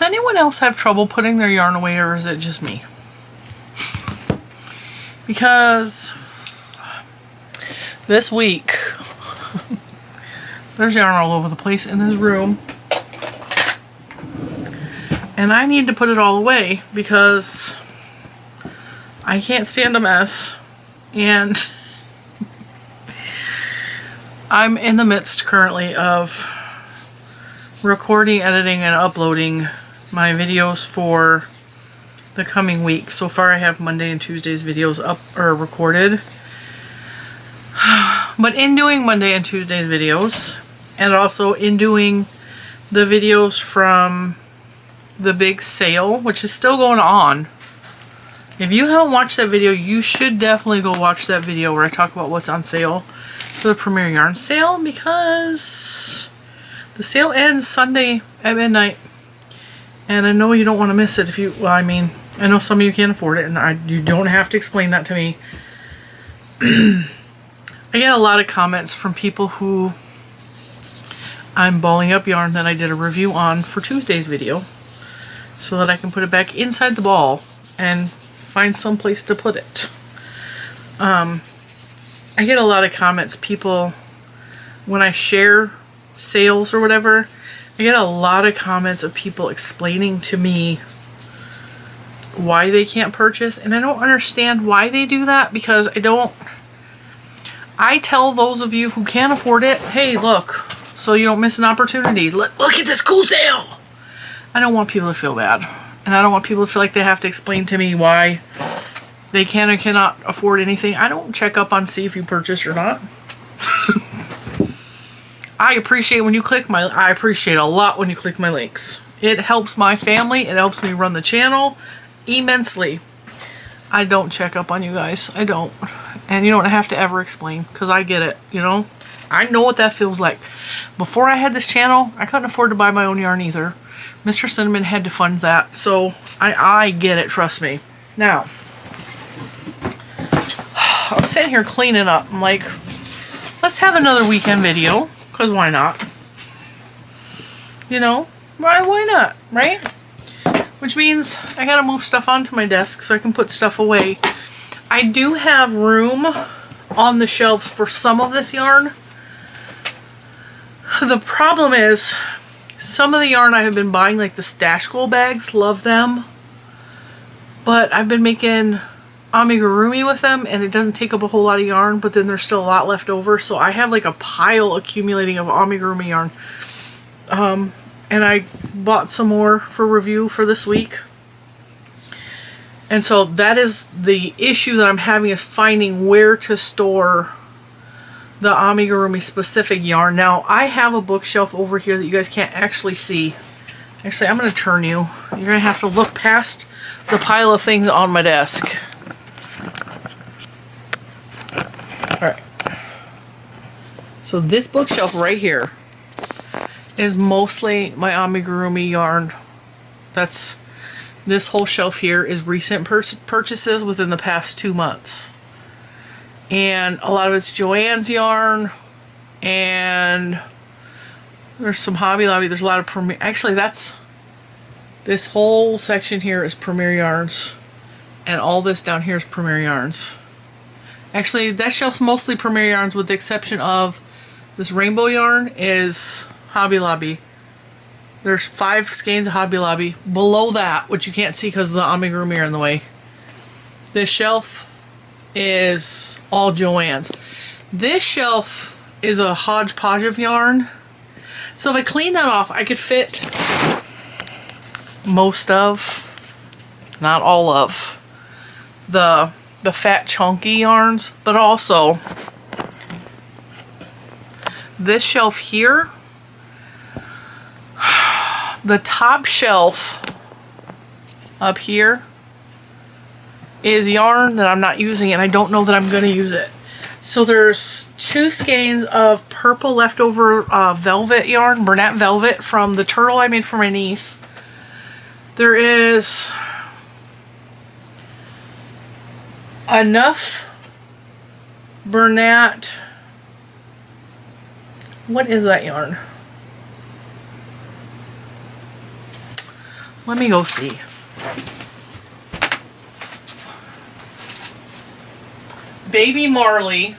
anyone else have trouble putting their yarn away, or is it just me? Because this week, there's yarn all over the place in this room. And I need to put it all away because I can't stand a mess. And I'm in the midst currently of recording, editing, and uploading my videos for the coming week. So far I have Monday and Tuesday's videos up or recorded. But in doing Monday and Tuesday's videos, and also in doing the videos from the big sale, which is still going on. If you haven't watched that video, you should definitely go watch that video where I talk about what's on sale for the Premier Yarn sale, because the sale ends Sunday at midnight. And I know you don't want to miss it if you, well, I mean, I know some of you can't afford it, and you don't have to explain that to me. I get a lot of comments from people who I'm balling up yarn that I did a review on for Tuesday's video, so that I can put it back inside the ball and find some place to put it. I get a lot of comments, people, when I share sales or whatever, I get a lot of comments of people explaining to me why they can't purchase, and I don't understand why they do that, because I tell those of you who can't afford it, hey, look, so you don't miss an opportunity. Look at this cool sale! I don't want people to feel bad. And I don't want people to feel like they have to explain to me why they can or cannot afford anything. I don't check up on see if you purchase or not. I appreciate when you click I appreciate a lot when you click my links. It helps my family. It helps me run the channel immensely. I don't check up on you guys. I don't. And you don't have to ever explain, because I get it, you know? I know what that feels like. Before I had this channel, I couldn't afford to buy my own yarn either. Mr. Cinnamon had to fund that, so I get it, trust me. Now, I'm sitting here cleaning up. I'm like, let's have another weekend video, because why not? You know, why not, right? Which means I gotta move stuff onto my desk so I can put stuff away. I do have room on the shelves for some of this yarn. The problem is, some of the yarn I have been buying, like the stash goal bags, love them. But I've been making amigurumi with them, and it doesn't take up a whole lot of yarn, but then there's still a lot left over. So I have like a pile accumulating of amigurumi yarn. And I bought some more for review for this week. And so that is the issue that I'm having, is finding where to store the amigurumi specific yarn. Now, I have a bookshelf over here that you guys can't actually see. Actually, I'm going to turn you. You're going to have to look past the pile of things on my desk. Alright. So this bookshelf right here is mostly my amigurumi yarn. This whole shelf here is recent purchases within the past 2 months. And a lot of it's Joann's yarn, and there's some Hobby Lobby. There's a lot of Premier. Actually, this whole section here is Premier Yarns, and all this down here is Premier Yarns. Actually, that shelf's mostly Premier Yarns, with the exception of this rainbow yarn is Hobby Lobby. There's 5 skeins of Hobby Lobby. Below that, which you can't see because the amigurumi are in the way, this shelf is all Joann's. This shelf is a hodgepodge of yarn. So if I clean that off, I could fit most of, not all of, the fat chunky yarns, but also this shelf here, the top shelf up here is yarn that I'm not using, and I don't know that I'm going to use it. So there's 2 skeins of purple leftover velvet yarn, Bernat velvet, from the turtle I made for my niece. There is enough Bernat, what is that yarn? Let me go see. Baby Marley.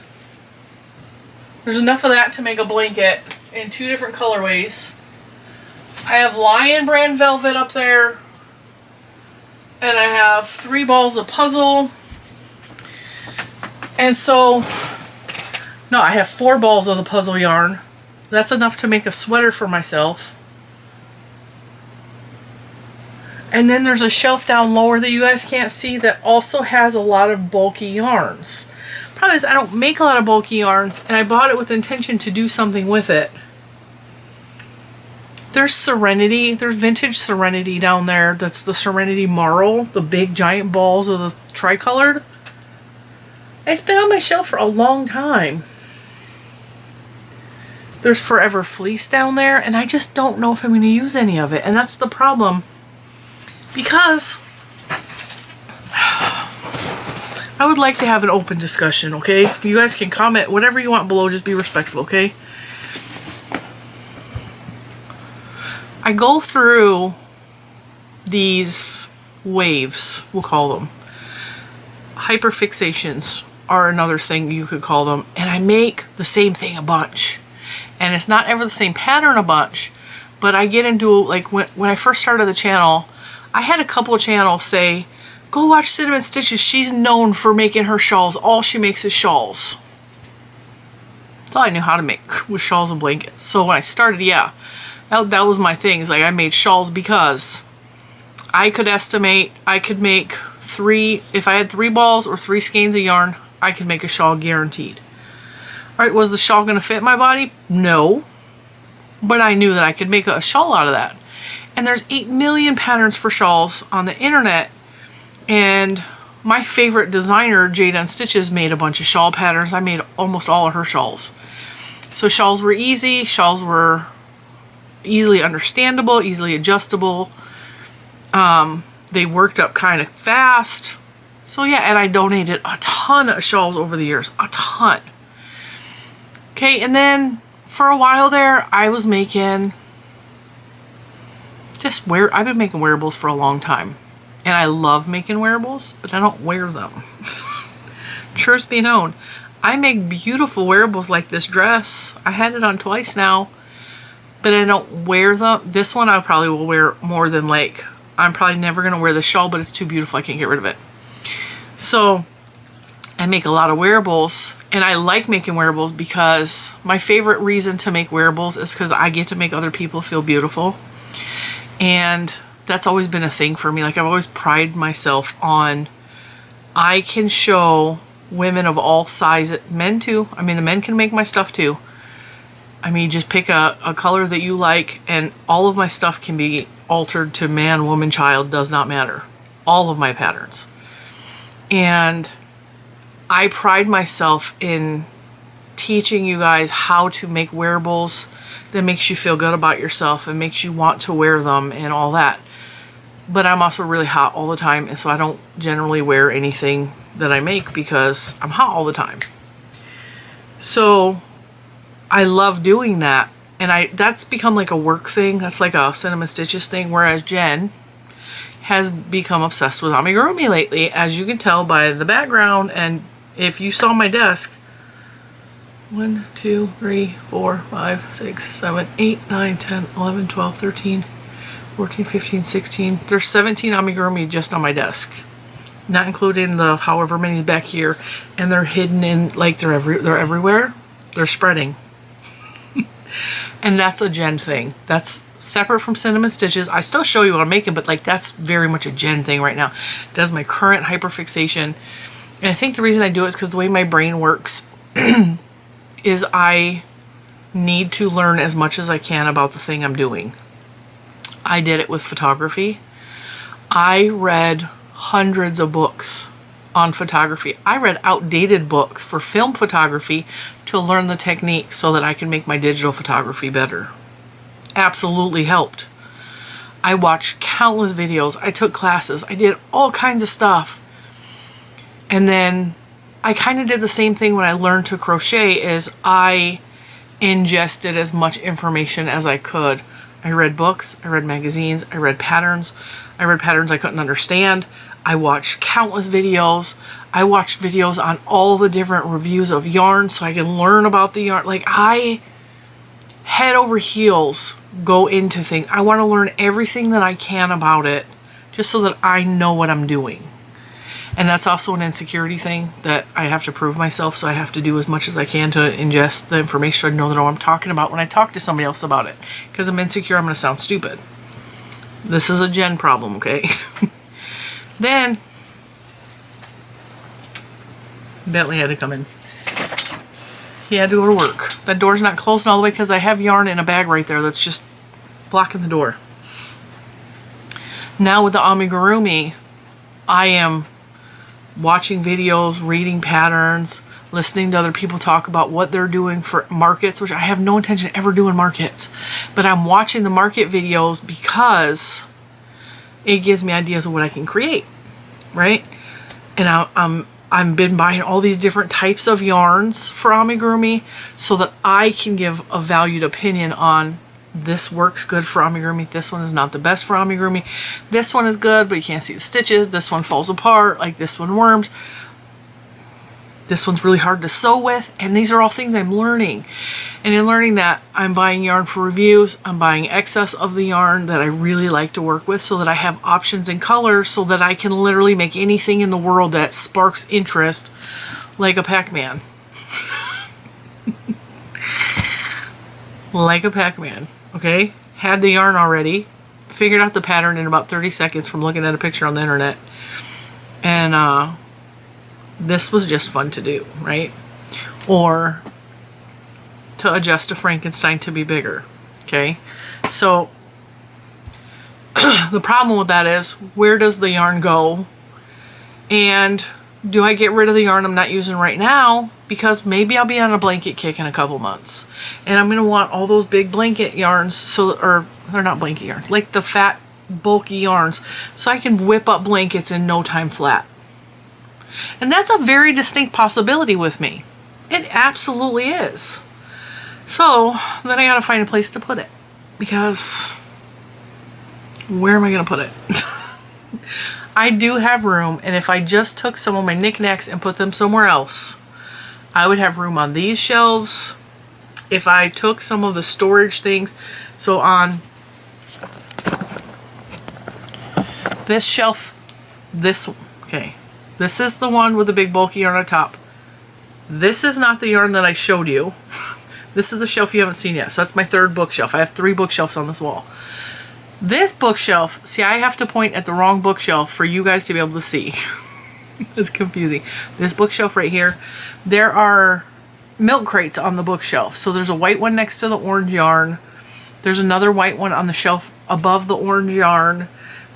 There's enough of that to make a blanket in 2 different colorways. I have Lion brand velvet up there. And I have 3 balls of puzzle. And so, no, I have 4 balls of the puzzle yarn. That's enough to make a sweater for myself. And then there's a shelf down lower that you guys can't see that also has a lot of bulky yarns. Problem is I don't make a lot of bulky yarns, and I bought it with intention to do something with it. There's Serenity, there's vintage Serenity down there. That's the Serenity Marl, the big giant balls of the tricolored. It's been on my shelf for a long time. There's Forever Fleece down there, and I just don't know if I'm going to use any of it. And that's the problem. Because I would like to have an open discussion, okay? You guys can comment whatever you want below, just be respectful, okay? I go through these waves, we'll call them. Hyperfixations are another thing you could call them. And I make the same thing a bunch. And it's not ever the same pattern a bunch, but I get into, like, when I first started the channel, I had a couple of channels say, go watch Cinnamon Stitches. She's known for making her shawls. All she makes is shawls. That's all I knew how to make, was shawls and blankets. So when I started, yeah, that was my thing. It's like I made shawls because I could estimate I could make 3, if I had 3 balls or 3 skeins of yarn, I could make a shawl guaranteed. Alright, was the shawl going to fit my body? No. But I knew that I could make a shawl out of that. And there's 8 million patterns for shawls on the internet. And my favorite designer, Lilo N Stitches, made a bunch of shawl patterns. I made almost all of her shawls. So shawls were easy. Shawls were easily understandable, easily adjustable. They worked up kind of fast. So yeah, and I donated a ton of shawls over the years. A ton. Okay, and then for a while there, I was making I've been making wearables for a long time. And I love making wearables, but I don't wear them. Truth be known, I make beautiful wearables like this dress. I had it on twice now, but I don't wear them. This one I probably will wear more than, like, I'm probably never going to wear the shawl, but it's too beautiful. I can't get rid of it. So I make a lot of wearables, and I like making wearables because my favorite reason to make wearables is because I get to make other people feel beautiful. And that's always been a thing for me. Like, I've always prided myself on, I can show women of all sizes, men too. I mean, the men can make my stuff too. I mean, just pick a color that you like, and all of my stuff can be altered to man, woman, child, does not matter. All of my patterns. And I pride myself in teaching you guys how to make wearables that makes you feel good about yourself and makes you want to wear them and all that. But I'm also really hot all the time, and so I don't generally wear anything that I make because I'm hot all the time. So I love doing that, and that's become like a work thing. That's like a Cinnamon Stitches thing, whereas Jen has become obsessed with amigurumi lately, as you can tell by the background. And if you saw my desk, 1, 2, 3, 4, 5, 6, 7, 8, 9, 10, 11, 12, 13, 14, 15, 16. There's 17 amigurumi just on my desk. Not including the however many's back here. And they're hidden in, like, they're everywhere. They're spreading. And that's a Jen thing. That's separate from Cinnamon Stitches. I still show you what I'm making, but, like, that's very much a Jen thing right now. That's my current hyperfixation. And I think the reason I do it is because the way my brain works is I need to learn as much as I can about the thing I'm doing. I did it with photography. I read hundreds of books on photography. I read outdated books for film photography to learn the technique so that I can make my digital photography better. Absolutely helped. I watched countless videos. I took classes. I did all kinds of stuff. And then I kind of did the same thing when I learned to crochet, is I ingested as much information as I could. I read books, I read magazines, I read patterns, I read patterns I couldn't understand. I watched countless videos. I watched videos on all the different reviews of yarn so I can learn about the yarn. Like, I head over heels go into things. I want to learn everything that I can about it just so that I know what I'm doing. And that's also an insecurity thing that I have to prove myself, so I have to do as much as I can to ingest the information so I know that what I'm talking about when I talk to somebody else about it. Because I'm insecure, I'm going to sound stupid. This is a Jen problem, okay? Then Bentley had to come in. He had to go to work. That door's not closing all the way because I have yarn in a bag right there that's just blocking the door. Now with the amigurumi, I am watching videos, reading patterns, listening to other people talk about what they're doing for markets, which I have no intention of ever doing markets. But I'm watching the market videos because it gives me ideas of what I can create, right? And I've been buying all these different types of yarns for amigurumi so that I can give a valued opinion on this works good for amigurumi. This one is not the best for amigurumi. This one is good, but you can't see the stitches. This one falls apart, like this one worms. This one's really hard to sew with. And these are all things I'm learning. And in learning that, I'm buying yarn for reviews. I'm buying excess of the yarn that I really like to work with so that I have options in colors so that I can literally make anything in the world that sparks interest, like a Pac-Man. Like a Pac-Man, okay? Had the yarn already. Figured out the pattern in about 30 seconds from looking at a picture on the internet. And this was just fun to do, right? Or to adjust a Frankenstein to be bigger, okay? So the problem with that is, where does the yarn go? And do I get rid of the yarn I'm not using right now? Because maybe I'll be on a blanket kick in a couple months. And I'm going to want all those big blanket yarns, so, or they're not blanket yarns, like the fat, bulky yarns, so I can whip up blankets in no time flat. And that's a very distinct possibility with me. It absolutely is. So then I gotta find a place to put it, because where am I gonna put it? I do have room, and if I just took some of my knickknacks and put them somewhere else, I would have room on these shelves. If I took some of the storage things, so on this shelf, okay, this is the one with the big bulky yarn on top. This is not the yarn that I showed you. This is the shelf you haven't seen yet. So that's my third bookshelf. I have 3 bookshelves on this wall. This bookshelf, see, I have to point at the wrong bookshelf for you guys to be able to see. It's confusing. This bookshelf right here, there are milk crates on the bookshelf. So there's a white one next to the orange yarn. There's another white one on the shelf above the orange yarn.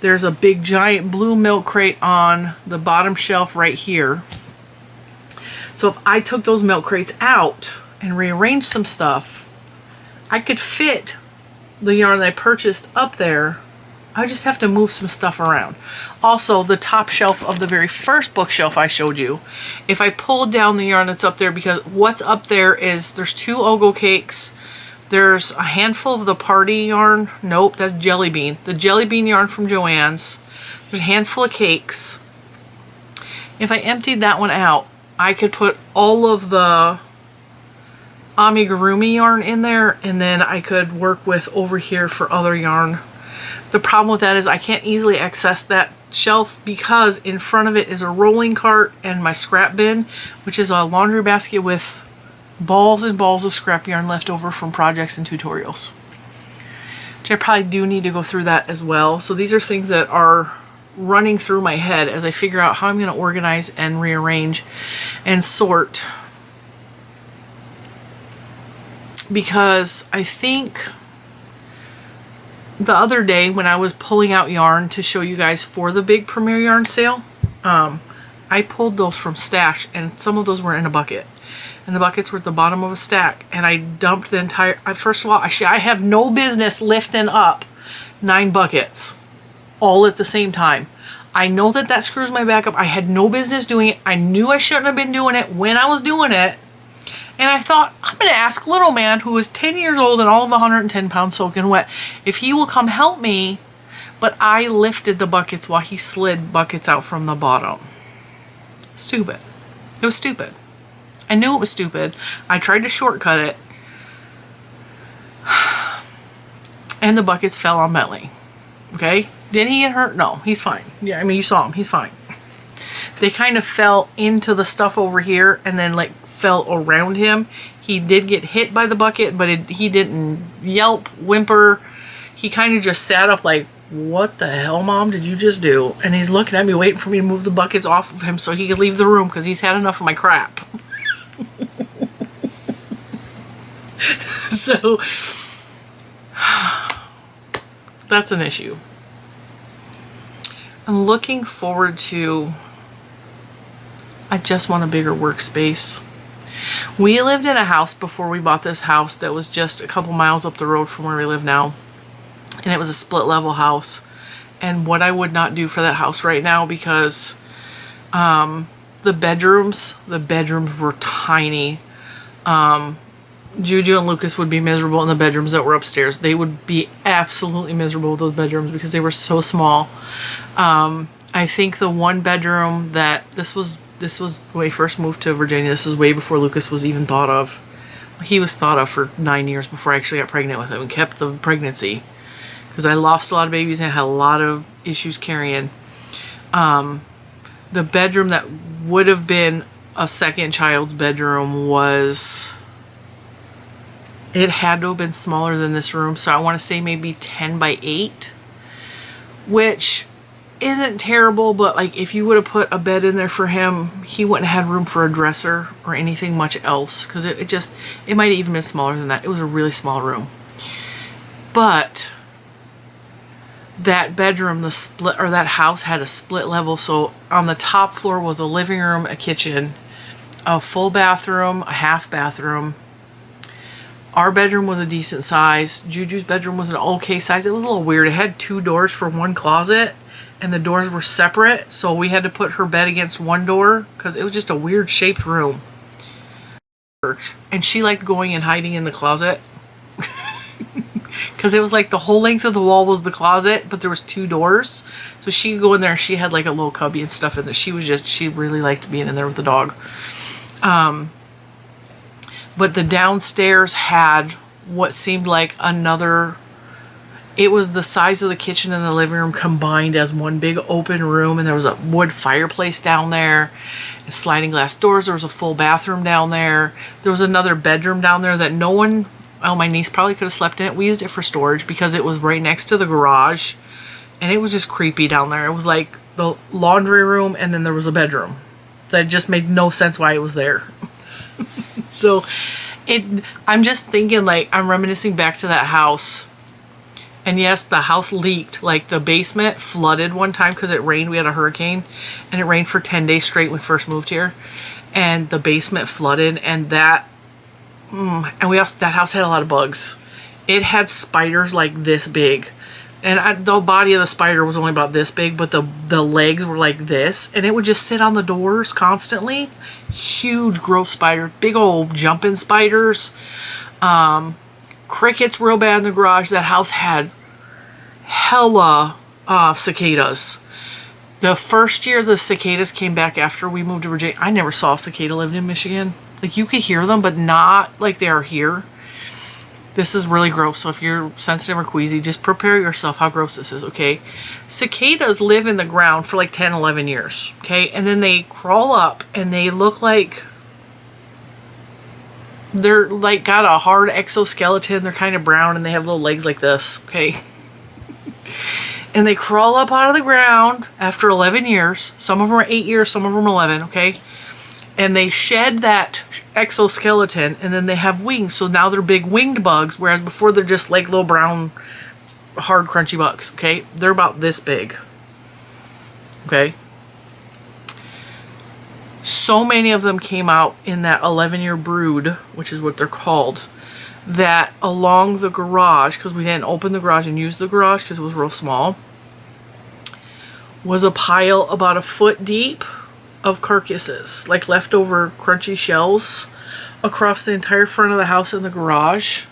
There's a big giant blue milk crate on the bottom shelf right here. So if I took those milk crates out and rearranged some stuff, I could fit the yarn that I purchased up there. I just have to move some stuff around. Also, the top shelf of the very first bookshelf I showed you, if I pulled down the yarn that's up there, because what's up there is there's 2 Ogo cakes, there's a handful of the Party yarn, nope, that's Jelly Bean, the Jelly Bean yarn from Joann's, there's a handful of cakes. If I emptied that one out, I could put all of the amigurumi yarn in there, and then I could work with over here for other yarn. The problem with that is I can't easily access that shelf because in front of it is a rolling cart and my scrap bin, which is a laundry basket with balls and balls of scrap yarn left over from projects and tutorials. Which I probably do need to go through that as well. So these are things that are running through my head as I figure out how I'm going to organize and rearrange and sort. Because I think the other day when I was pulling out yarn to show you guys for the big Premier Yarn sale, I pulled those from stash, and some of those were in a bucket. And the buckets were at the bottom of a stack, and I dumped the entire, first of all, I have no business lifting up 9 buckets all at the same time. I know that that screws my back up. I had no business doing it. I knew I shouldn't have been doing it when I was doing it. And I thought, I'm going to ask little man, who is 10 years old and all of 110 pounds soaking wet, if he will come help me But I lifted the buckets while he slid buckets out from the bottom. Stupid. It was stupid. I knew it was stupid. I tried to shortcut it. And the buckets fell on Bentley. Okay? Didn't he get hurt? No, he's fine. Yeah, I mean, you saw him. He's fine. They kind of fell into the stuff over here and then like fell around him. He did get hit by the bucket, but he didn't yelp, whimper. He kind of just sat up like, what the hell, Mom, did you just do? And he's looking at me waiting for me to move the buckets off of him so he could leave the room because he's had enough of my crap. So that's an issue. I'm looking forward to, I just want a bigger workspace. We lived in a house before we bought this house that was just a couple miles up the road from where we live now. And it was a split level house. And what I would not do for that house right now, because the bedrooms were tiny. Juju and Lucas would be miserable in the bedrooms that were upstairs. They would be absolutely miserable with those bedrooms because they were so small. I think the one bedroom that this was when we first moved to Virginia. This is way before Lucas was even thought of. He was thought of for 9 years before I actually got pregnant with him and kept the pregnancy because I lost a lot of babies and had a lot of issues carrying. The bedroom that would have been a second child's bedroom was, it had to have been smaller than this room, so I want to say maybe 10 by 8, which isn't terrible, but like if you would have put a bed in there for him, he wouldn't have had room for a dresser or anything much else, because it might have even been smaller than that. It was a really small room. But that bedroom, that house had a split level, so on the top floor was a living room, a kitchen, a full bathroom, a half bathroom. Our bedroom was a decent size. Juju's bedroom was an okay size. It was a little weird. It had 2 doors for one closet, and the doors were separate, so we had to put her bed against one door because it was just a weird shaped room. And she liked going and hiding in the closet because it was like the whole length of the wall was the closet, but there was 2 doors, so she could go in there. She had like a little cubby and stuff in there. She really liked being in there with the dog. But the downstairs had what seemed like another, it was the size of the kitchen and the living room combined as one big open room, and there was a wood fireplace down there, and sliding glass doors. There was a full bathroom down there. There was another bedroom down there that no one, oh, my niece probably could have slept in it. We used it for storage because it was right next to the garage, and it was just creepy down there. It was like the laundry room, and then there was a bedroom. That just made no sense why it was there. So I'm just thinking, like, I'm reminiscing back to that house. And yes, the house leaked. Like, the basement flooded one time because it rained. We had a hurricane, and it rained for 10 days straight when we first moved here. And the basement flooded, and that house had a lot of bugs. It had spiders like this big. And the body of the spider was only about this big, but the legs were like this. And it would just sit on the doors constantly. Huge growth spiders. Big old jumping spiders. Crickets real bad in the garage. That house had hella cicadas. The first year the cicadas came back after we moved to Virginia, I never saw a cicada living in Michigan. Like, you could hear them, but not like they are here. This is really gross, so if you're sensitive or queasy, just prepare yourself how gross this is, okay? Cicadas live in the ground for like 10, 11 years, okay? And then they crawl up, and they look like they're like got a hard exoskeleton. They're kind of brown, and they have little legs like this, okay? And they crawl up out of the ground after 11 years. Some of them are 8 years, some of them are 11, okay? And they shed that exoskeleton, and then they have wings. So now they're big winged bugs, whereas before they're just like little brown, hard, crunchy bugs, okay? They're about this big, okay? So many of them came out in that 11-year brood, which is what they're called, that along the garage, because we didn't open the garage and use the garage because it was real small, was a pile about a foot deep of carcasses, like leftover crunchy shells across the entire front of the house and the garage.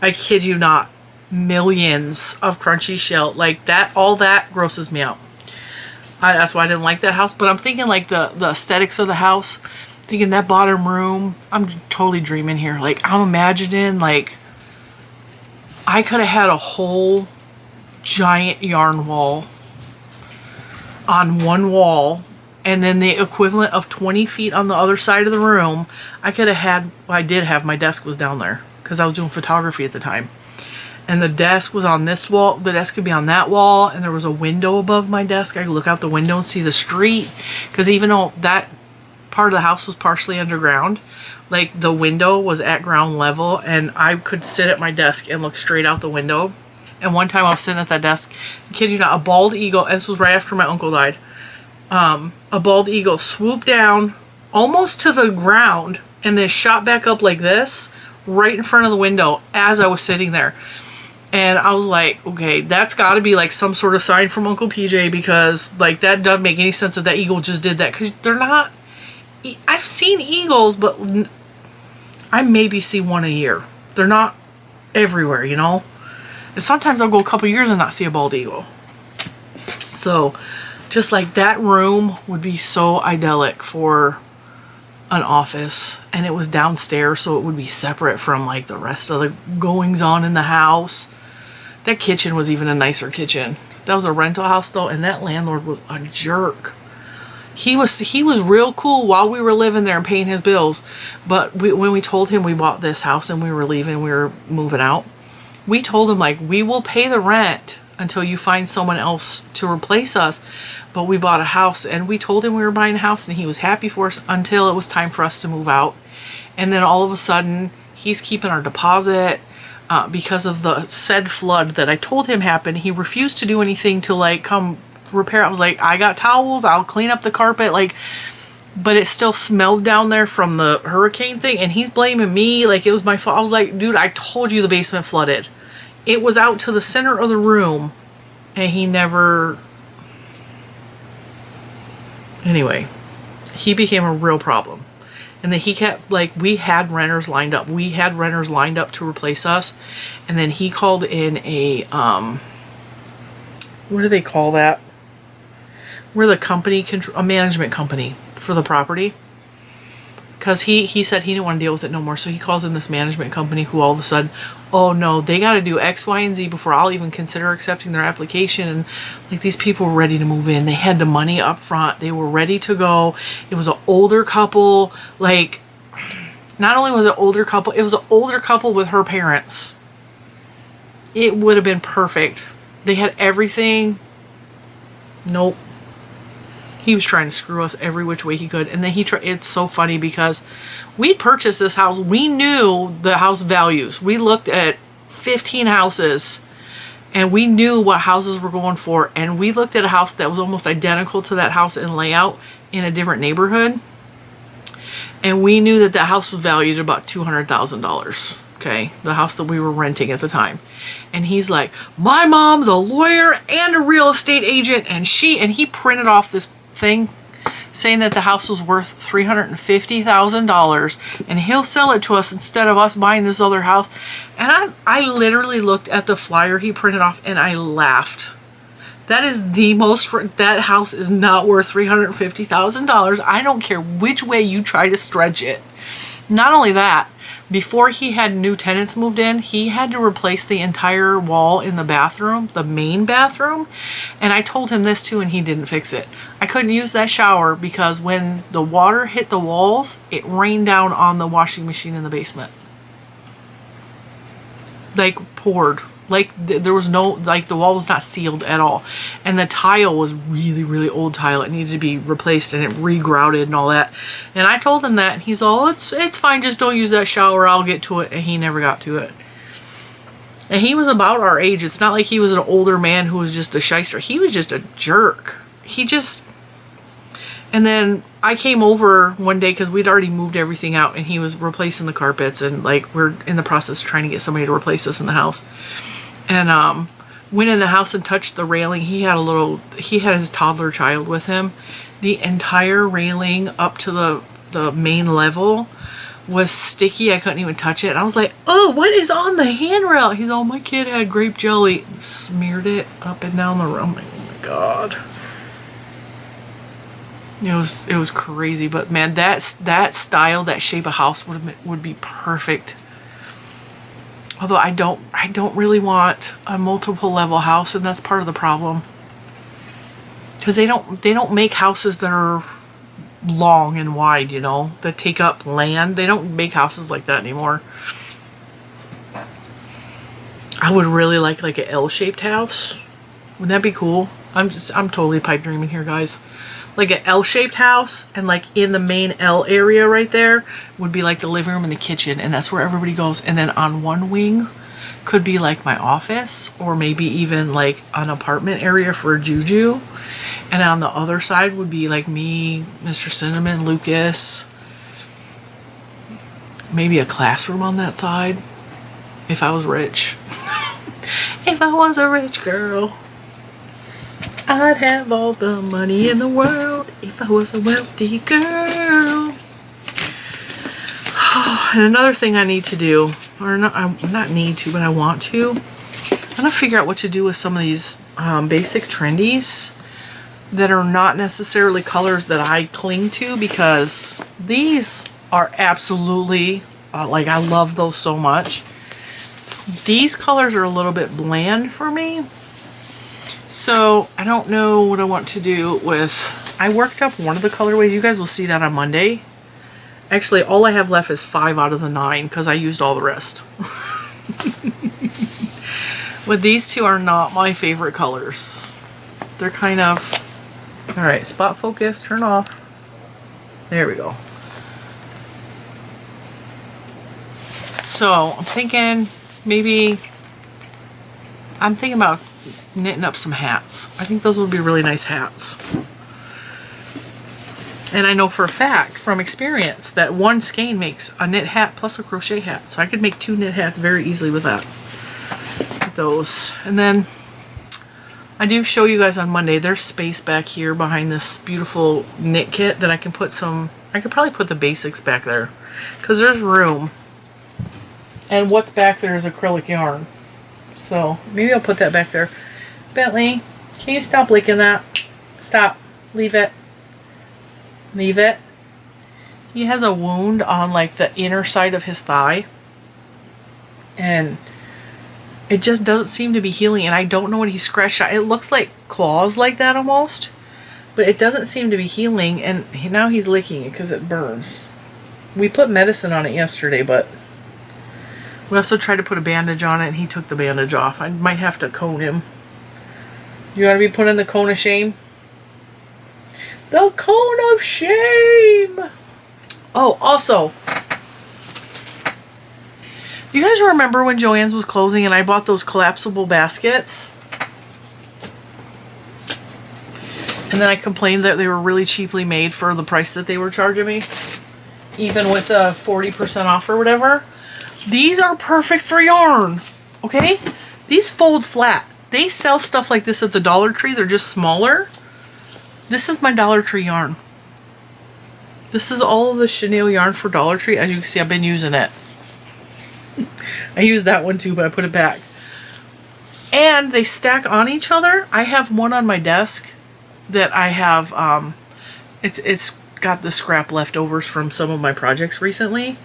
I kid you not. millions of crunchy shell. Like that, all that grosses me out. That's why I didn't like that house. But I'm thinking like the aesthetics of the house. Thinking that bottom room, I'm totally dreaming here. Like I'm imagining like I could have had a whole giant yarn wall on one wall, and then the equivalent of 20 feet on the other side of the room. I could have had, well, I did have, my desk was down there because I was doing photography at the time. And the desk was on this wall, the desk could be on that wall, and there was a window above my desk. I could look out the window and see the street, because even though that part of the house was partially underground, like the window was at ground level, and I could sit at my desk and look straight out the window. And one time I was sitting at that desk, I kid you not, a bald eagle, this was right after my uncle died, a bald eagle swooped down almost to the ground and then shot back up like this right in front of the window as I was sitting there. And I was like, okay, that's got to be like some sort of sign from Uncle PJ, because like that doesn't make any sense that that eagle just did that, because they're not, I've seen eagles, but I maybe see one a year. They're not everywhere, you know? And sometimes I'll go a couple years and not see a bald eagle. So just like that room would be so idyllic for an office, and it was downstairs, so it would be separate from like the rest of the goings on in the house. That kitchen was even a nicer kitchen. That was a rental house though, and that landlord was a jerk. He was real cool while we were living there and paying his bills, but when we told him we bought this house and we were leaving, we were moving out, we told him like, we will pay the rent until you find someone else to replace us. But we bought a house, and we told him we were buying a house, and he was happy for us until it was time for us to move out. And then all of a sudden he's keeping our deposit because of the said flood that I told him happened. He refused to do anything to like come repair. I was like, I got towels, I'll clean up the carpet, like, but it still smelled down there from the hurricane thing, and he's blaming me like it was my fault. I was like, dude, I told you the basement flooded. It was out to the center of the room, and he never... Anyway, he became a real problem. And then he kept, like, we had renters lined up. We had renters lined up to replace us. And then he called in a, what do they call that? We're the company, a management company for the property. Because he said he didn't want to deal with it no more. So he calls in this management company who all of a sudden, oh no, they got to do X, Y, and Z before I'll even consider accepting their application. And like, these people were ready to move in. They had the money up front. They were ready to go. It was an older couple. Like, not only was it an older couple, it was an older couple with her parents. It would have been perfect. They had everything. Nope. He was trying to screw us every which way he could. And then it's so funny because we purchased this house. We knew the house values. We looked at 15 houses and we knew what houses were going for. And we looked at a house that was almost identical to that house in layout in a different neighborhood. And we knew that house was valued at about $200,000. Okay, the house that we were renting at the time. And he's like, my mom's a lawyer and a real estate agent, and he printed off this thing saying that the house was worth $350,000 and he'll sell it to us instead of us buying this other house. And I literally looked at the flyer he printed off and I laughed. That is the most, that house is not worth $350,000. I don't care which way you try to stretch it. Not only that, before he had new tenants moved in, he had to replace the entire wall in the bathroom, the main bathroom. And I told him this too, and he didn't fix it. I couldn't use that shower because when the water hit the walls, it rained down on the washing machine in the basement. Like, poured. Like, there was no, like, the wall was not sealed at all. And the tile was really, really old tile. It needed to be replaced and it re-grouted and all that. And I told him that, and he's all, it's fine, just don't use that shower, I'll get to it. And he never got to it. And he was about our age. It's not like he was an older man who was just a shyster. He was just a jerk. He just... And then I came over one day because we'd already moved everything out and he was replacing the carpets, and like, we're in the process of trying to get somebody to replace us in the house. And went in the house and touched the railing. He had his toddler child with him. The entire railing up to the main level was sticky. I couldn't even touch it. And I was like, oh, what is on the handrail? He's, oh, my kid had grape jelly. Smeared it up and down the room. I'm like, oh my God. It was crazy. But man, that style, that shape of house would be perfect. Although I don't really want a multiple level house, and that's part of the problem. Because they don't make houses that are long and wide, you know, that take up land. They don't make houses like that anymore. I would really like an L-shaped house. Wouldn't that be cool? I'm totally pipe dreaming here, guys. Like an L-shaped house, and like in the main L area right there would be like the living room and the kitchen, and that's where everybody goes. And then on one wing could be like my office, or maybe even like an apartment area for Juju. And on the other side would be like me, Mr. Cinnamon, Lucas. Maybe a classroom on that side. If I was rich. If I was a rich girl, I'd have all the money in the world if I was a wealthy girl. And another thing I need to do, or not need to, but I want to. I'm gonna figure out what to do with some of these basic trendies that are not necessarily colors that I cling to, because these are absolutely like, I love those so much. These colors are a little bit bland for me, so I don't know what I want to do with. I worked up one of the colorways. You guys will see that on Monday. Actually, all I have left is 5 out of the 9 because I used all the rest. But these two are not my favorite colors. They're kind of... Alright, spot focus, turn off. There we go. So, I'm thinking about knitting up some hats. I think those would be really nice hats. And I know for a fact, from experience, that one skein makes a knit hat plus a crochet hat. So I could make 2 knit hats very easily with that. With those. And then I do show you guys on Monday, there's space back here behind this beautiful knit kit that I can put some, I could probably put the basics back there because there's room. And what's back there is acrylic yarn. So maybe I'll put that back there. Bentley, can you stop licking that? Stop. Leave it. Leave it. He has a wound on like the inner side of his thigh. And it just doesn't seem to be healing, and I don't know what he scratched out. It looks like claws like that almost, but it doesn't seem to be healing, and now he's licking it because it burns. We put medicine on it yesterday, but we also tried to put a bandage on it, and he took the bandage off. I might have to cone him. You want to be put in the cone of shame? The cone of shame! Oh, also... You guys remember when Joann's was closing and I bought those collapsible baskets? And then I complained that they were really cheaply made for the price that they were charging me. Even with a 40% off or whatever. These are perfect for yarn. Okay? These fold flat. They sell stuff like this at the Dollar Tree. They're just smaller. This is my Dollar Tree yarn. This is all of the chenille yarn for Dollar Tree. As you can see, I've been using it. I used that one too, but I put it back. And they stack on each other. I have one on my desk that I have, it's got the scrap leftovers from some of my projects recently.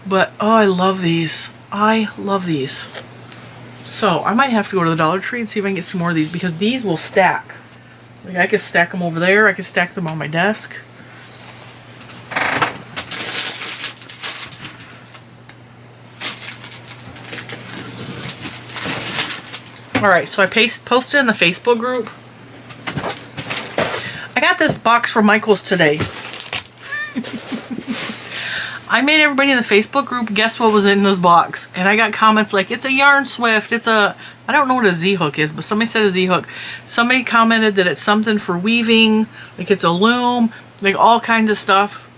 But, oh, I love these. I love these. So, I might have to go to the Dollar Tree and see if I can get some more of these, because these will stack. Like, I could stack them over there. I could stack them on my desk. Alright, so I posted in the Facebook group. I got this box from Michael's today. I made everybody in the Facebook group guess what was in this box. And I got comments like, it's a yarn swift, it's a... I don't know what a Z-hook is, but somebody said a Z-hook. Somebody commented that it's something for weaving, like it's a loom, like all kinds of stuff.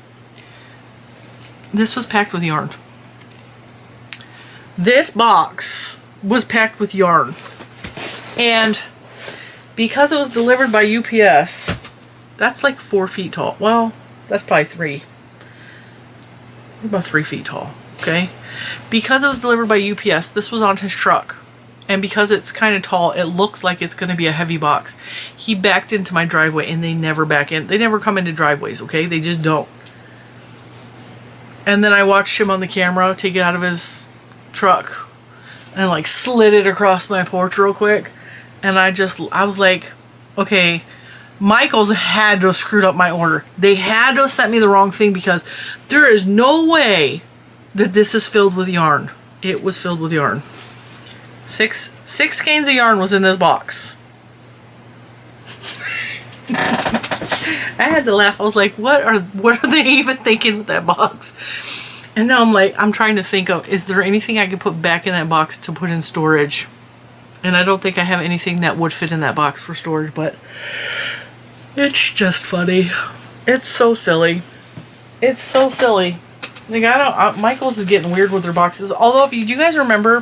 This was packed with yarn. This box was packed with yarn. And because it was delivered by UPS, that's like 4 feet tall. Well, that's probably 3. about 3 feet tall, okay? Because it was delivered by UPS, this was on his truck. And because it's kind of tall, it looks like it's going to be a heavy box. He backed into my driveway, and they never back in. They never come into driveways, okay? They just don't. And then I watched him on the camera take it out of his truck and like slid it across my porch real quick. And I was like, okay, Michaels had to have screwed up my order. They had to have sent me the wrong thing, because there is no way that this is filled with yarn. It was filled with yarn. Six skeins of yarn was in this box. I had to laugh. I was like, what are they even thinking with that box? And now I'm trying to think of, is there anything I could put back in that box to put in storage? And I don't think I have anything that would fit in that box for storage, but it's just funny. It's so silly. It's so silly. Like, Michaels is getting weird with their boxes. Although, do you guys remember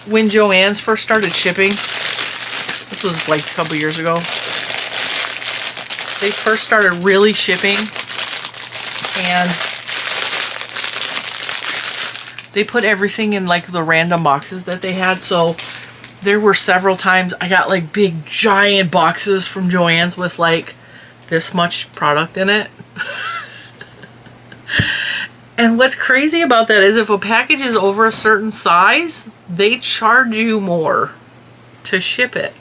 when Joann's first started shipping? This was like a couple years ago. They first started really shipping, and they put everything in like the random boxes that they had. So there were several times I got like big giant boxes from Joann's with like this much product in it. And what's crazy about that is if a package is over a certain size, they charge you more to ship it.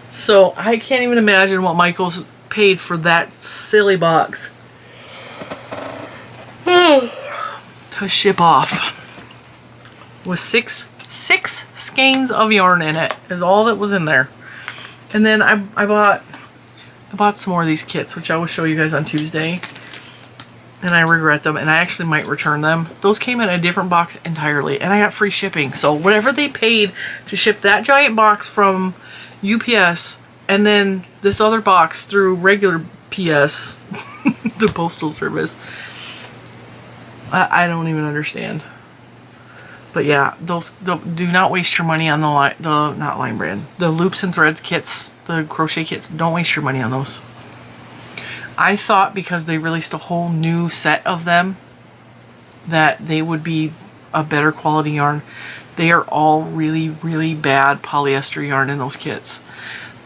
So I can't even imagine what Michaels paid for that silly box to ship off. With six skeins of yarn in it is all that was in there. And then I bought some more of these kits, which I will show you guys on Tuesday. And I regret them, and I actually might return them. Those came in a different box entirely, and I got free shipping. So whatever they paid to ship that giant box from UPS, and then this other box through regular PS, the postal service, I don't even understand. But yeah, do not waste your money on not line brand, the loops and threads kits, the crochet kits. Don't waste your money on those. I thought because they released a whole new set of them that they would be a better quality yarn. They are all really, really bad polyester yarn in those kits.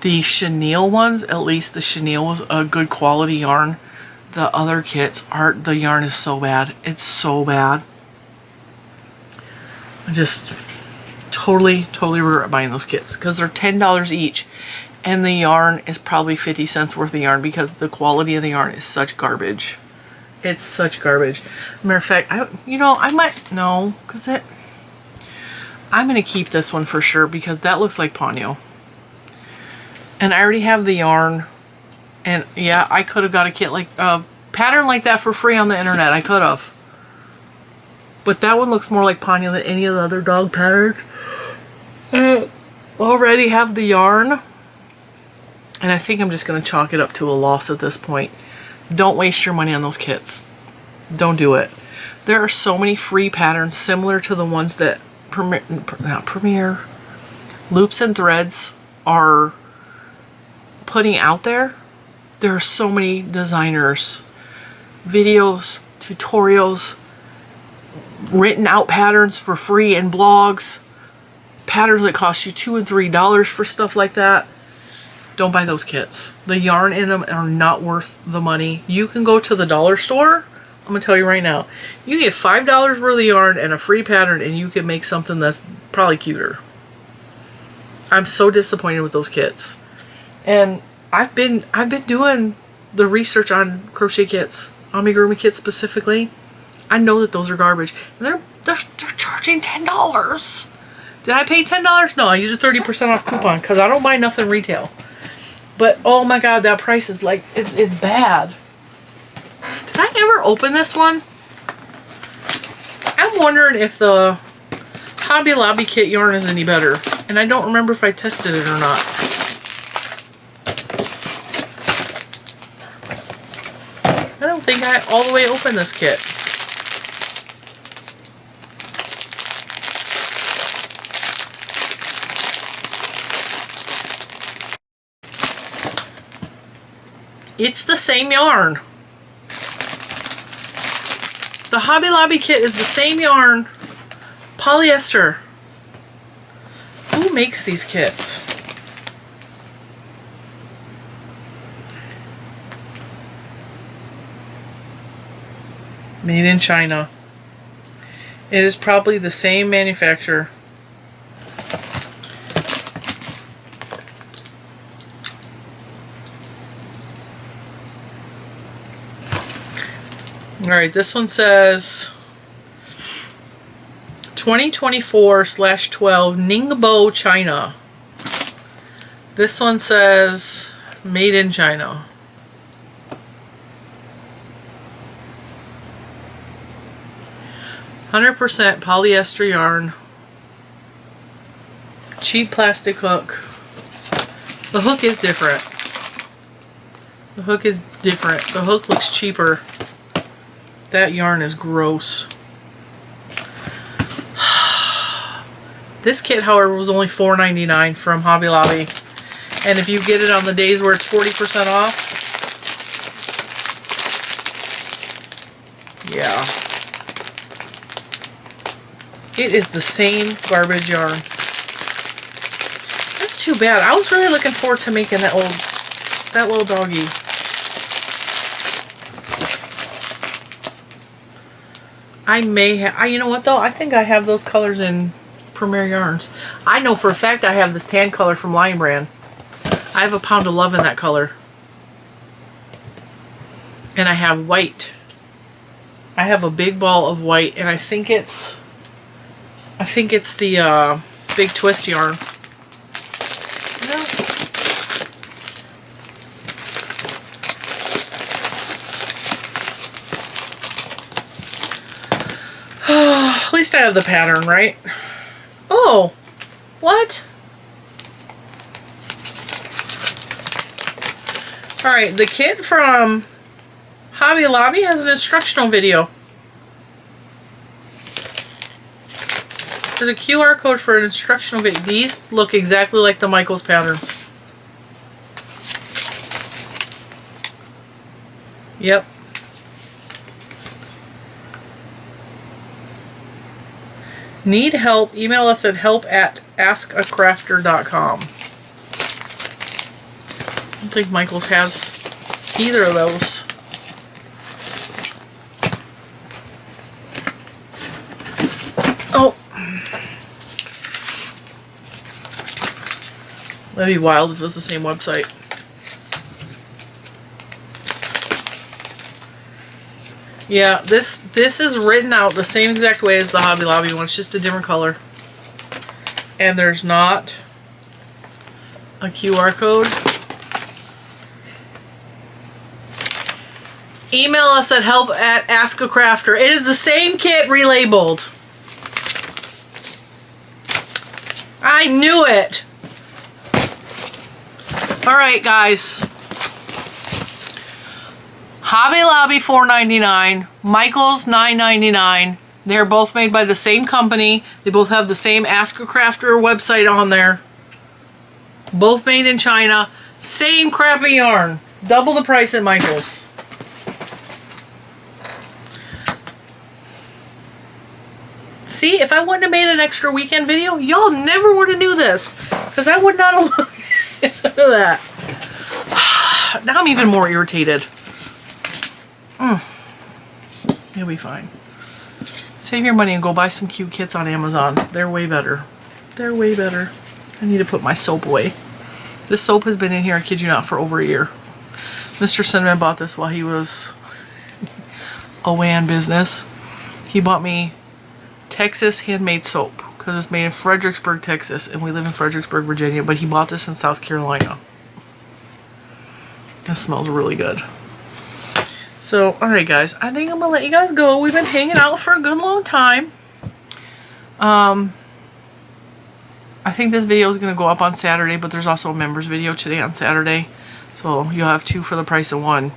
The chenille ones, at least the chenille was a good quality yarn. The other kits, the yarn is so bad. It's so bad. I just totally regret buying those kits because they're $10 each. And the yarn is probably 50 cents worth of yarn because the quality of the yarn is such garbage. It's such garbage. Matter of fact, I might, no, because I'm going to keep this one for sure because that looks like Ponyo. And I already have the yarn. And yeah, I could have got a kit like, a pattern like that for free on the internet. I could have. But that one looks more like Ponyo than any of the other dog patterns. Already have the yarn. And I think I'm just going to chalk it up to a loss at this point. Don't waste your money on those kits. Don't do it. There are so many free patterns similar to the ones that Premier Loops and Threads are putting out there. There are so many designers, videos, tutorials, written out patterns for free in blogs, patterns that cost you $2 and $3 for stuff like that. Don't buy those kits. The yarn in them are not worth the money. You can go to the dollar store. I'm going to tell you right now. You get $5 worth of yarn and a free pattern and you can make something that's probably cuter. I'm so disappointed with those kits. And I've been doing the research on crochet kits, amigurumi kits specifically. I know that those are garbage. And they're charging $10. Did I pay $10? No, I used a 30% off coupon because I don't buy nothing retail. But oh my god, that price is like, it's bad. Did I ever open this one? I'm wondering if the Hobby Lobby kit yarn is any better. And I don't remember if I tested it or not. I don't think I all the way opened this kit. It's the same yarn. The Hobby Lobby kit is the same yarn, polyester. Who makes these kits? Made in China. It is probably the same manufacturer. Alright, this one says 2024/12 Ningbo, China. This one says made in China. %100% polyester yarn. Cheap plastic hook. The hook is different. The hook is different. The hook looks cheaper. That yarn is gross. This kit, however, was only $4.99 from Hobby Lobby. And if you get it on the days where it's 40% off, yeah. It is the same garbage yarn. That's too bad. I was really looking forward to making that little doggy. I may have, you know what though? I think I have those colors in Premier Yarns. I know for a fact I have this tan color from Lion Brand. I have a pound of love in that color. And I have white. I have a big ball of white, and I think it's the big twist yarn. At least I have the pattern, right? Oh, what? Alright, the kit from Hobby Lobby has an instructional video. There's a QR code for an instructional video. These look exactly like the Michaels patterns. Yep. Need help? Email us at help@askacrafter.com. I don't think Michaels has either of those. Oh. That'd be wild if it was the same website. Yeah, this is written out the same exact way as the Hobby Lobby one. It's just a different color. And there's not a QR code. Email us at help@askacrafter. It is the same kit relabeled. I knew it. Alright, guys. Hobby Lobby $4.99, Michaels $9.99. They're both made by the same company. They both have the same Ask a Crafter website on there. Both made in China. Same crappy yarn. Double the price at Michaels. See, if I wouldn't have made an extra weekend video, y'all never would have knew this. Because I would not have looked at that. Now I'm even more irritated. You'll be fine. Save your money and go buy some cute kits on Amazon. They're way better. They're way better. I need to put my soap away. This soap has been in here, I kid you not, for over a year. Mr. Cinnamon bought this while he was away on business. He bought me Texas handmade soap because it's made in Fredericksburg, Texas, and we live in Fredericksburg, Virginia, but he bought this in South Carolina. It smells really good. So, alright guys, I think I'm going to let you guys go. We've been hanging out for a good long time. I think this video is going to go up on Saturday, but there's also a members video today on Saturday. So, you'll have 2 for the price of 1.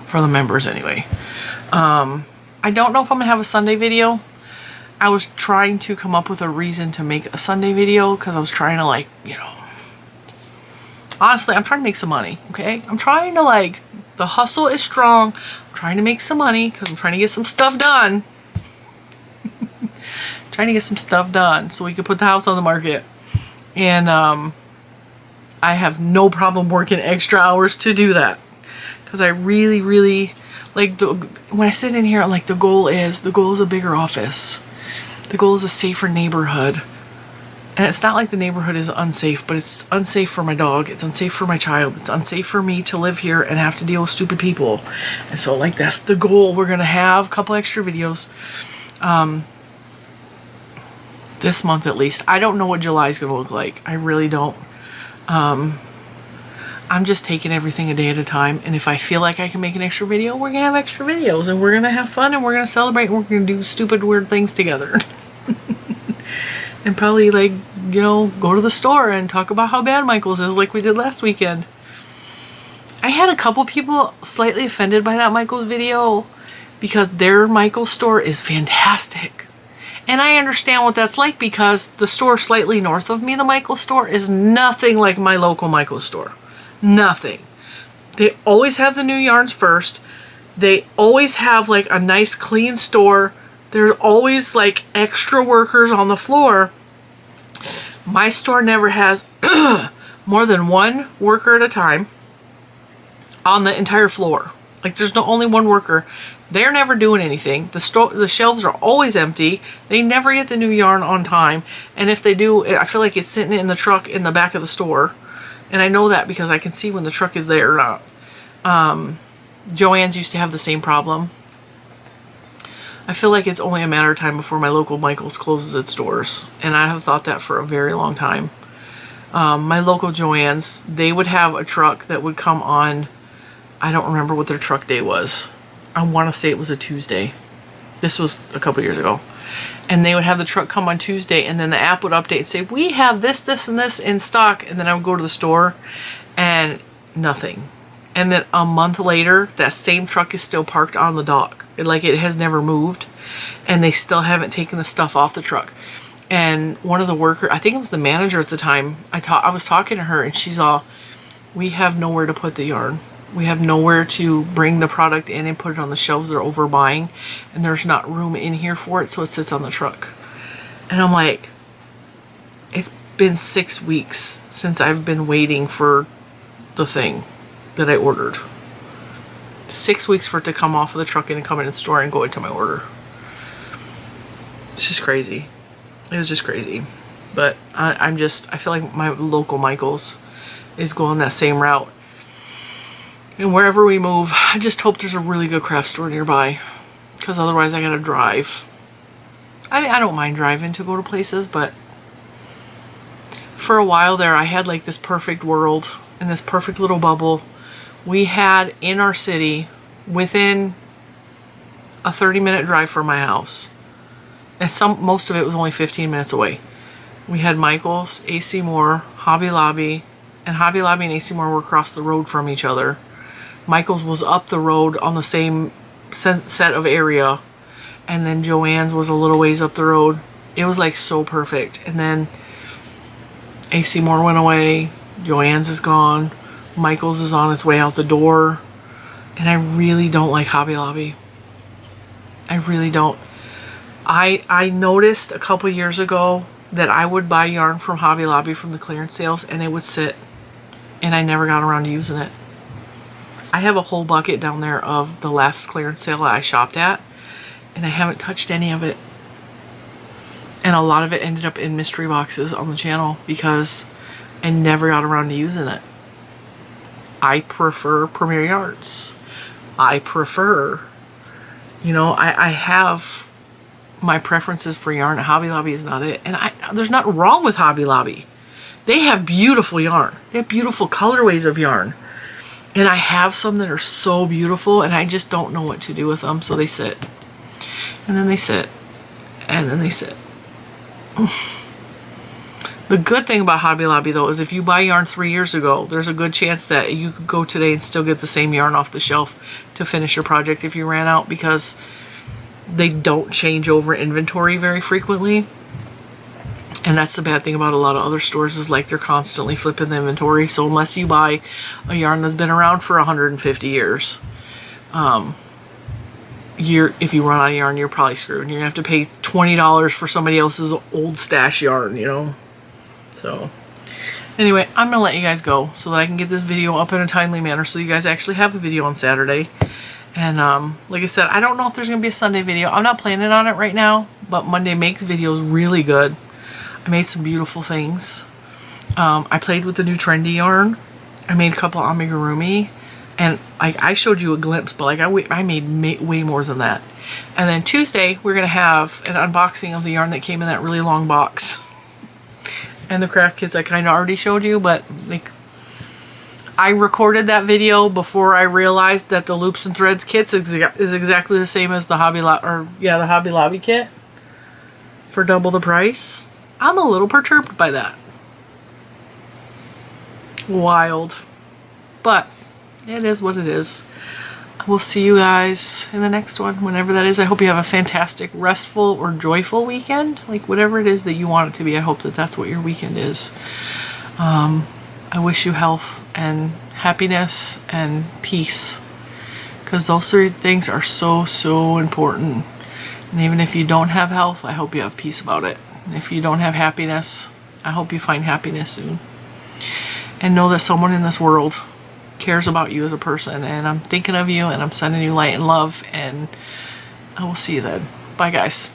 For the members, anyway. I don't know if I'm going to have a Sunday video. I was trying to come up with a reason to make a Sunday video, because I was trying to, like, you know... Honestly, I'm trying to make some money, okay? I'm trying to, like... The hustle is strong. I'm trying to make some money because I'm trying to get some stuff done. Trying to get some stuff done so we can put the house on the market. And I have no problem working extra hours to do that. Because I really, really, like, when I sit in here, like, the goal is a bigger office. The goal is a safer neighborhood. And it's not like the neighborhood is unsafe, but it's unsafe for my dog. It's unsafe for my child. It's unsafe for me to live here and have to deal with stupid people. And so, like, that's the goal. We're going to have a couple extra videos. This month at least. I don't know what July is going to look like. I really don't. I'm just taking everything a day at a time. And if I feel like I can make an extra video, we're going to have extra videos. And we're going to have fun and we're going to celebrate and we're going to do stupid, weird things together. And probably, like, you know, go to the store and talk about how bad Michael's is like we did last weekend. I had a couple people slightly offended by that Michael's video because their Michael's store is fantastic. And I understand what that's like because the store slightly north of me, the Michael's store, is nothing like my local Michael's store. Nothing. They always have the new yarns first. They always have, like, a nice clean store. There's always, like, extra workers on the floor. My store never has more than one worker at a time on the entire floor. Like, there's only one worker. They're never doing anything. The shelves are always empty. They never get the new yarn on time. And if they do, I feel like it's sitting in the truck in the back of the store. And I know that because I can see when the truck is there or not. Joann's used to have the same problem. I feel like it's only a matter of time before my local Michael's closes its doors. And I have thought that for a very long time. My local Joann's, they would have a truck that would come on, I don't remember what their truck day was. I want to say it was a Tuesday. This was a couple years ago. And they would have the truck come on Tuesday and then the app would update and say, we have this, this, and this in stock. And then I would go to the store and nothing. And then a month later, that same truck is still parked on the dock. Like, it has never moved. And they still haven't taken the stuff off the truck. And one of the workers, I think it was the manager at the time, I was talking to her and she's all, we have nowhere to put the yarn. We have nowhere to bring the product in and put it on the shelves. They're overbuying. And there's not room in here for it, so it sits on the truck. And I'm like, it's been 6 weeks since I've been waiting for the thing that I ordered. 6 weeks for it to come off of the truck and come in the store and go into my order. It's just crazy. It was just crazy. But I feel like my local Michael's is going that same route. And wherever we move, I just hope there's a really good craft store nearby. Because otherwise I gotta drive. I mean, I don't mind driving to go to places, but for a while there I had like this perfect world and this perfect little bubble. We had in our city, within a 30-minute drive from my house, and most of it was only 15 minutes away. We had Michael's, AC Moore, Hobby Lobby, and Hobby Lobby and AC Moore were across the road from each other. Michael's was up the road on the same set of area, and then Joann's was a little ways up the road. It was like so perfect. And then AC Moore went away, Joann's is gone, Michael's is on its way out the door, and I really don't like Hobby Lobby. I really don't. I noticed a couple years ago that I would buy yarn from Hobby Lobby from the clearance sales and it would sit, and I never got around to using it. I have a whole bucket down there of the last clearance sale that I shopped at, and I haven't touched any of it. And a lot of it ended up in mystery boxes on the channel because I never got around to using it. I prefer Premier Yarns. I prefer, you know, I have my preferences for yarn. Hobby Lobby is not it. And there's nothing wrong with Hobby Lobby. They have beautiful yarn. They have beautiful colorways of yarn. And I have some that are so beautiful and I just don't know what to do with them. So they sit. And then they sit. And then they sit. The good thing about Hobby Lobby though is if you buy yarn 3 years ago, there's a good chance that you could go today and still get the same yarn off the shelf to finish your project if you ran out, because they don't change over inventory very frequently. And that's the bad thing about a lot of other stores, is like they're constantly flipping the inventory. So unless you buy a yarn that's been around for 150 years, if you run out of yarn, you're probably screwed. And you're gonna have to pay $20 for somebody else's old stash yarn, you know. So anyway, I'm gonna let you guys go so that I can get this video up in a timely manner, so you guys actually have a video on Saturday. And like I said, I don't know if there's gonna be a Sunday video. I'm not planning on it right now, but Monday makes videos really good. I made some beautiful things. I played with the new trendy yarn. I made a couple of amigurumi, and I showed you a glimpse, but like I made way more than that. And then Tuesday we're gonna have an unboxing of the yarn that came in that really long box. And the craft kits I kind of already showed you, but like I recorded that video before I realized that the Loops and Threads kits is exactly the same as the Hobby Lobby kit for double the price. I'm a little perturbed by that. Wild. But it is what it is. We'll see you guys in the next one, whenever that is. I hope you have a fantastic, restful, or joyful weekend. Like, whatever it is that you want it to be, I hope that that's what your weekend is. I wish you health and happiness and peace, because those three things are so, so important. And even if you don't have health, I hope you have peace about it. And if you don't have happiness, I hope you find happiness soon. And know that someone in this world cares about you as a person, and I'm thinking of you, and I'm sending you light and love, and I will see you then. Bye guys.